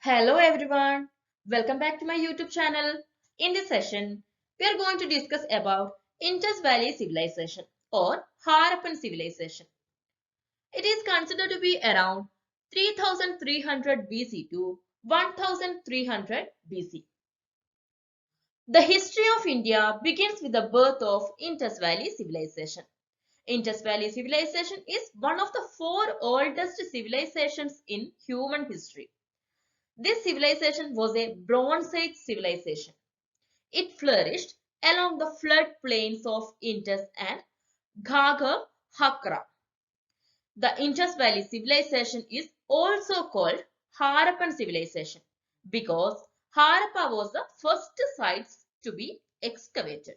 Hello everyone, welcome back to my YouTube channel. In this session, we are going to discuss about Indus Valley Civilization or Harappan Civilization. It is considered to be around 3300 BC to 1300 BC. The history of India begins with the birth of Indus Valley Civilization. Indus Valley Civilization is one of the four oldest civilizations in human history. This civilization was a Bronze Age civilization. It flourished along the flood plains of Indus and Ghaggar Hakra. The Indus Valley civilization is also called Harappan civilization because Harappa was the first site to be excavated.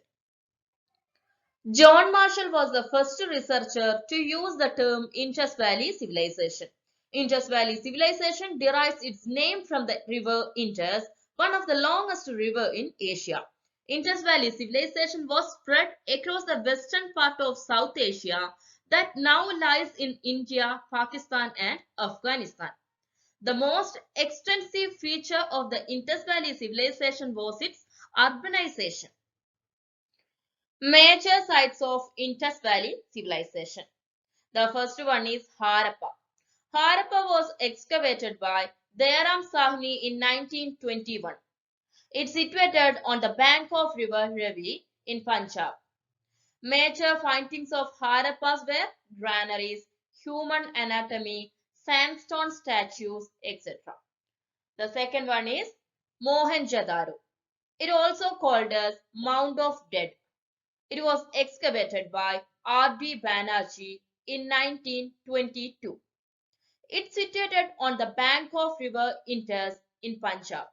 John Marshall was the first researcher to use the term Indus Valley civilization. Indus Valley civilization derives its name from the river Indus, one of the longest rivers in Asia. Indus Valley civilization was spread across the western part of South Asia that now lies in India, Pakistan and Afghanistan. The most extensive feature of the Indus Valley civilization was its urbanization. Major sites of Indus Valley civilization. The first one is Harappa. Harappa was excavated by Dayaram Sahni in 1921. It's situated on the bank of river Ravi in Punjab. Major findings of Harappas were granaries, human anatomy, sandstone statues, etc. The second one is Mohenjo-daro. It also called as Mound of Dead. It was excavated by R.D. Banerjee in 1922. It's situated on the bank of river Indus in Punjab.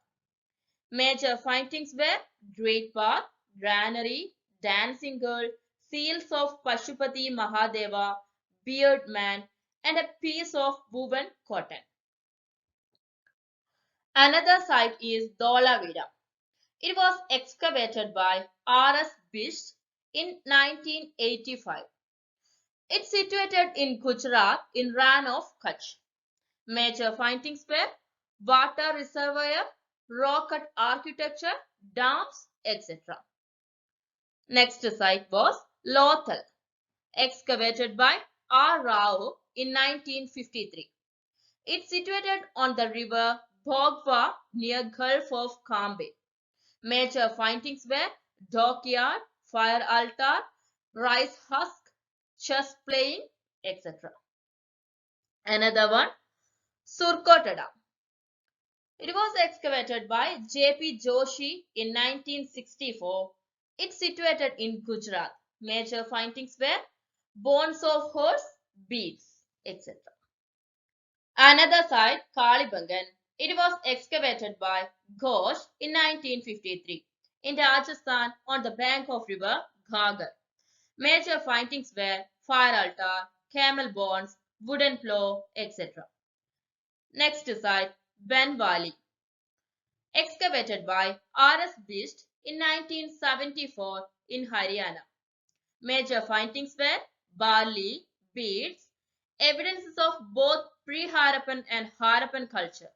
Major findings were Great Bath, Granary, Dancing Girl, seals of Pashupati Mahadeva, Beard Man, and a piece of woven cotton. Another site is Dholavira. It was excavated by R.S. Bish in 1985. It's situated in Gujarat in Rann of Kutch. Major findings were water reservoir, rock cut architecture, dams, etc. Next site was Lothal, excavated by R. Rao in 1953. It's situated on the river Bhogwa near Gulf of Cambay. Major findings were dockyard, fire altar, rice husk, chess playing, etc. Another one, Surkotada. It was excavated by J.P. Joshi in 1964. It's situated in Gujarat. Major findings were bones of horse, beads, etc. Another site, Kalibangan. It was excavated by Ghosh in 1953 in Rajasthan on the bank of river Ghaggar. Major findings were fire altar, camel bones, wooden plough, etc. Next site, Ben Valley, excavated by R.S. Bist in 1974 in Haryana. Major findings were barley, beads, evidences of both pre-Harappan and Harappan culture.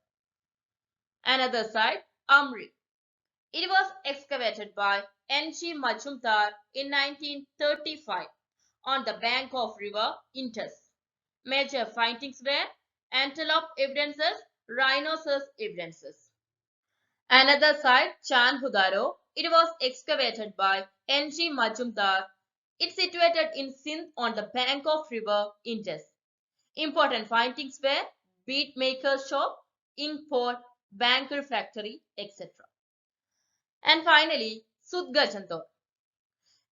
Another site, Amri. It was excavated by N.G. Majumdar in 1935 on the bank of river Indus. Major findings were antelope evidences, rhinoceros evidences. Another site, Chanhudaro, it was excavated by N.G. Majumdar. It's situated in Sindh on the bank of river Indus. Important findings were bead maker shop, ink pot, banker factory, etc. And finally, Sudgajantor.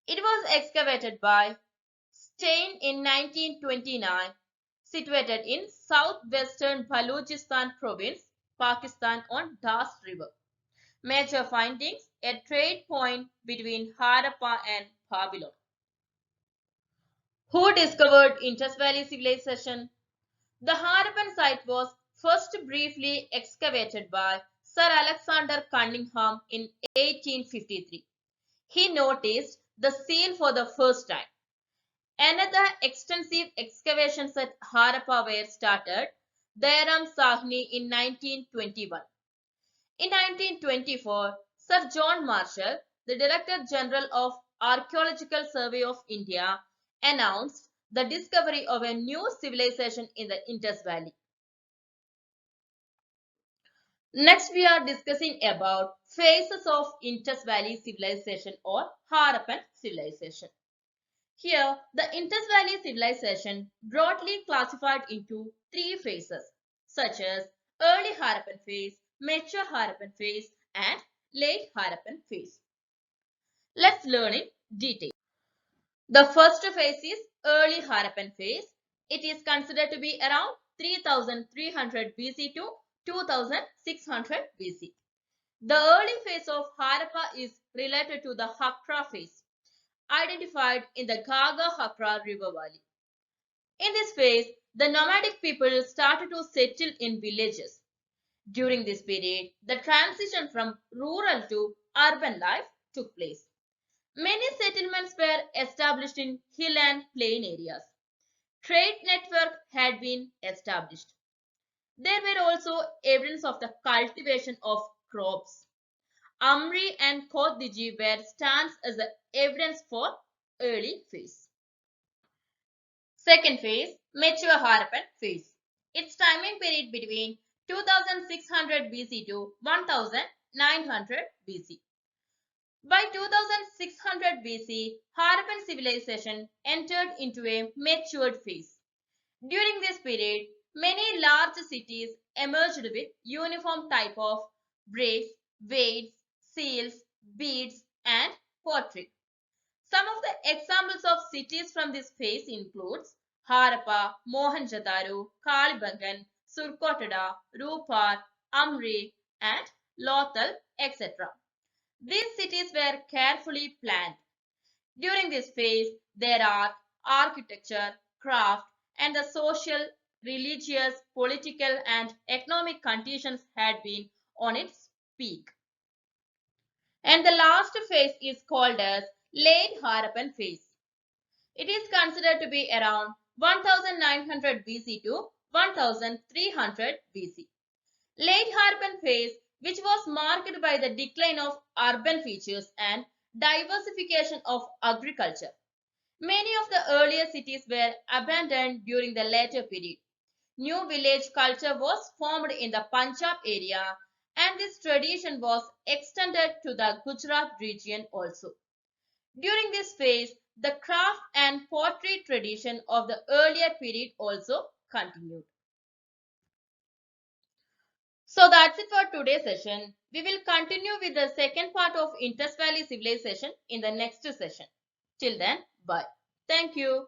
It was excavated by Stein in 1929, situated in southwestern Balochistan province, Pakistan on Das River. Major findings, a trade point between Harappa and Babylon. Who discovered Indus Valley civilization? The Harappan site was first briefly excavated by Sir Alexander Cunningham in 1853. He noticed the seal for the first time. Another extensive excavations at Harappa were started, Dayaram Sahni in 1921. In 1924, Sir John Marshall, the Director General of Archaeological Survey of India, announced the discovery of a new civilization in the Indus Valley. Next, we are discussing about phases of Indus Valley civilization or Harappan civilization. Here, the Indus Valley civilization broadly classified into three phases, such as early Harappan phase, mature Harappan phase, and late Harappan phase. Let's learn in detail. The first phase is early Harappan phase. It is considered to be around 3300 BC to 2600 BC. The early phase of Harappa is related to the Hakra phase, identified in the Gaga-Hakra river valley. In this phase, the nomadic people started to settle in villages. During this period, the transition from rural to urban life took place. Many settlements were established in hill and plain areas. Trade network had been established. There were also evidence of the cultivation of crops. Amri and Kodiji were stands as the evidence for early phase. Second phase, mature Harappan phase. Its timing period between 2600 BC to 1900 BC. By 2600 BC, Harappan civilization entered into a matured phase. During this period, many large cities emerged with uniform type of bricks, weights, seals, beads, and pottery. Some of the examples of cities from this phase includes Harappa, Mohenjo-daro, Kalibangan, Surkotada, Rupar, Amri, and Lothal, etc. These cities were carefully planned. During this phase, their art, architecture, craft, and the social, religious, political, and economic conditions had been on its peak. And the last phase is called as late Harappan phase. It is considered to be around 1900 BC to 1300 BC. Late Harappan phase, which was marked by the decline of urban features and diversification of agriculture. Many of the earlier cities were abandoned during the later period. New village culture was formed in the Punjab area, and this tradition was extended to the Gujarat region also. During this phase, the craft and pottery tradition of the earlier period also continued. So that's it for today's session. We will continue with the second part of Indus Valley civilization in the next session. Till then, bye. Thank you.